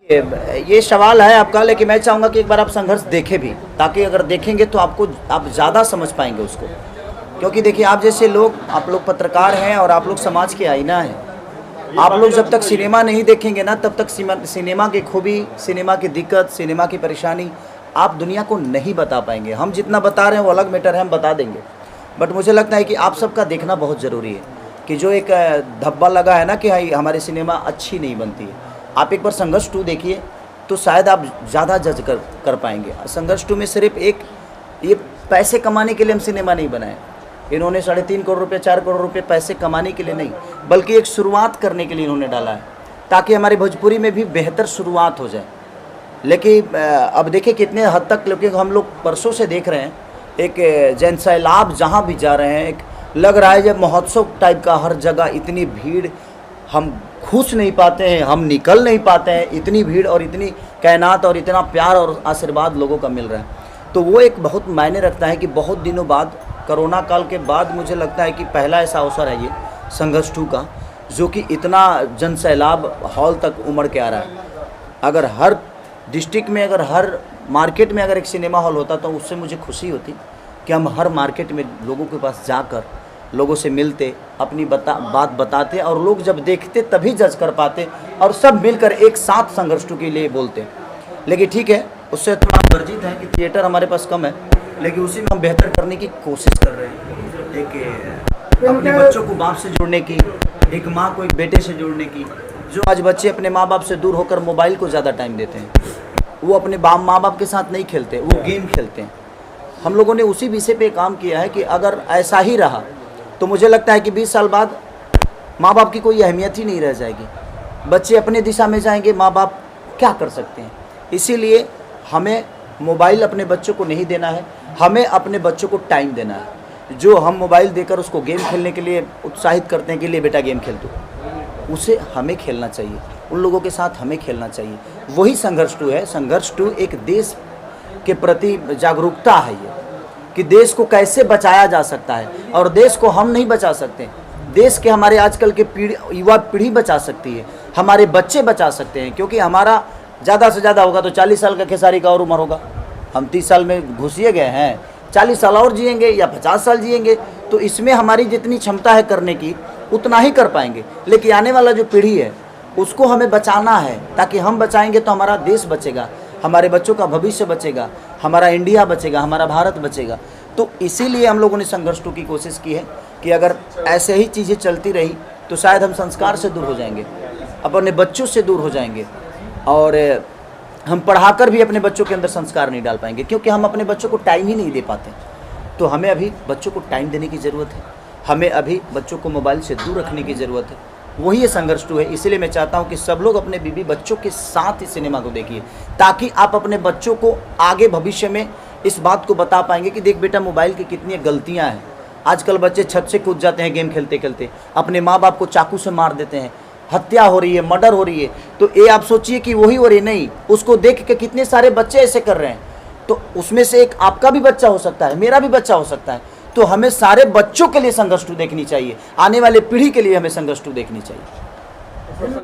ये सवाल है आपका, लेकिन मैं चाहूँगा कि एक बार आप संघर्ष देखें भी, ताकि अगर देखेंगे तो आप ज़्यादा समझ पाएंगे उसको। क्योंकि देखिए, आप जैसे लोग, आप लोग पत्रकार हैं और आप लोग समाज के आईना हैं। आप लोग जब तक सिनेमा नहीं देखेंगे ना, तब तक सिनेमा की खूबी, सिनेमा की दिक्कत, सिनेमा की परेशानी आप दुनिया को नहीं बता पाएंगे। हम जितना बता रहे हैं वो अलग मैटर है, हम बता देंगे। बट मुझे लगता है कि आप सबका देखना बहुत ज़रूरी है कि जो एक धब्बा लगा है ना कि हमारी सिनेमा अच्छी नहीं बनती है। आप एक बार संघर्ष 2 देखिए तो शायद आप ज़्यादा जज कर पाएंगे। संघर्ष 2 में सिर्फ ये पैसे कमाने के लिए हम सिनेमा नहीं बनाए। इन्होंने 3.5 करोड़ रुपये, 4 करोड़ रुपये पैसे कमाने के लिए नहीं, बल्कि एक शुरुआत करने के लिए इन्होंने डाला है, ताकि हमारी भोजपुरी में भी बेहतर शुरुआत हो जाए। लेकिन अब देखिए कितने हद तक, क्योंकि हम लोग परसों से देख रहे हैं एक जन सैलाब जहाँ भी जा रहे हैं, एक लग रहा है जब महोत्सव टाइप का, हर जगह इतनी भीड़, हम घुस नहीं पाते हैं, हम निकल नहीं पाते हैं, इतनी भीड़ और इतनी कायनात और इतना प्यार और आशीर्वाद लोगों का मिल रहा है। तो वो एक बहुत मायने रखता है कि बहुत दिनों बाद, कोरोना काल के बाद, मुझे लगता है कि पहला ऐसा अवसर है ये संघर्ष 2 का, जो कि इतना जन सैलाब हॉल तक उमड़ के आ रहा है। अगर हर डिस्ट्रिक्ट में, अगर हर मार्केट में अगर एक सिनेमा हॉल होता तो उससे मुझे खुशी होती कि हम हर मार्केट में लोगों के पास जाकर लोगों से मिलते, अपनी बात बताते, और लोग जब देखते तभी जज कर पाते, और सब मिलकर एक साथ संघर्ष 2 के लिए बोलते। लेकिन ठीक है, उससे थोड़ा वर्जित है कि थिएटर हमारे पास कम है, लेकिन उसी में हम बेहतर करने की कोशिश कर रहे हैं। एक अपने बच्चों को बाप से जोड़ने की, एक माँ को एक बेटे से जोड़ने की। जो आज बच्चे अपने माँ बाप से दूर होकर मोबाइल को ज़्यादा टाइम देते हैं, वो अपने माँ बाप के साथ नहीं खेलते, वो गेम खेलते हैं। हम लोगों ने उसी विषय पे काम किया है कि अगर ऐसा ही रहा तो मुझे लगता है कि 20 साल बाद माँ बाप की कोई अहमियत ही नहीं रह जाएगी। बच्चे अपने दिशा में जाएंगे, माँ बाप क्या कर सकते हैं। इसीलिए हमें मोबाइल अपने बच्चों को नहीं देना है, हमें अपने बच्चों को टाइम देना है। जो हम मोबाइल देकर उसको गेम खेलने के लिए उत्साहित करते हैं कि ले बेटा गेम खेल दो, उसे हमें खेलना चाहिए, उन लोगों के साथ हमें खेलना चाहिए। वही संघर्ष 2 है। संघर्ष 2 एक देश के प्रति जागरूकता है, ये कि देश को कैसे बचाया जा सकता है। और देश को हम नहीं बचा सकते, देश के हमारे आजकल के युवा पीढ़ी बचा सकती है, हमारे बच्चे बचा सकते हैं। क्योंकि हमारा ज़्यादा से ज़्यादा होगा तो 40 साल का खेसारी का और उम्र होगा, हम 30 साल में घुसिए गए हैं, 40 साल और जिएंगे या 50 साल जिएंगे, तो इसमें हमारी जितनी क्षमता है करने की उतना ही कर पाएंगे। लेकिन आने वाला जो पीढ़ी है उसको हमें बचाना है, ताकि हम बचाएंगे तो हमारा देश बचेगा, हमारे बच्चों का भविष्य बचेगा, हमारा इंडिया बचेगा, हमारा भारत बचेगा। तो इसीलिए हम लोगों ने संघर्ष 2 की कोशिश की है कि अगर ऐसे ही चीज़ें चलती रही तो शायद हम संस्कार से दूर हो जाएंगे, अपने बच्चों से दूर हो जाएंगे, और हम पढ़ाकर भी अपने बच्चों के अंदर संस्कार नहीं डाल पाएंगे, क्योंकि हम अपने बच्चों को टाइम ही नहीं दे पाते। तो हमें अभी बच्चों को टाइम देने की ज़रूरत है, हमें अभी बच्चों को मोबाइल से दूर रखने की ज़रूरत है। वही ये संघर्ष 2 है। इसीलिए मैं चाहता हूँ कि सब लोग अपने बीवी बच्चों के साथ इस सिनेमा को देखिए, ताकि आप अपने बच्चों को आगे भविष्य में इस बात को बता पाएंगे कि देख बेटा, मोबाइल की कितनी गलतियाँ हैं। आजकल बच्चे छत से कूद जाते हैं गेम खेलते खेलते, अपने माँ बाप को चाकू से मार देते हैं, हत्या हो रही है, मर्डर हो रही है। तो ये आप सोचिए कि वही हो रही नहीं, उसको देख के कितने सारे बच्चे ऐसे कर रहे हैं। तो उसमें से एक आपका भी बच्चा हो सकता है, मेरा भी बच्चा हो सकता है। तो हमें सारे बच्चों के लिए संघर्ष 2 देखनी चाहिए, आने वाले पीढ़ी के लिए हमें संघर्ष 2 देखनी चाहिए।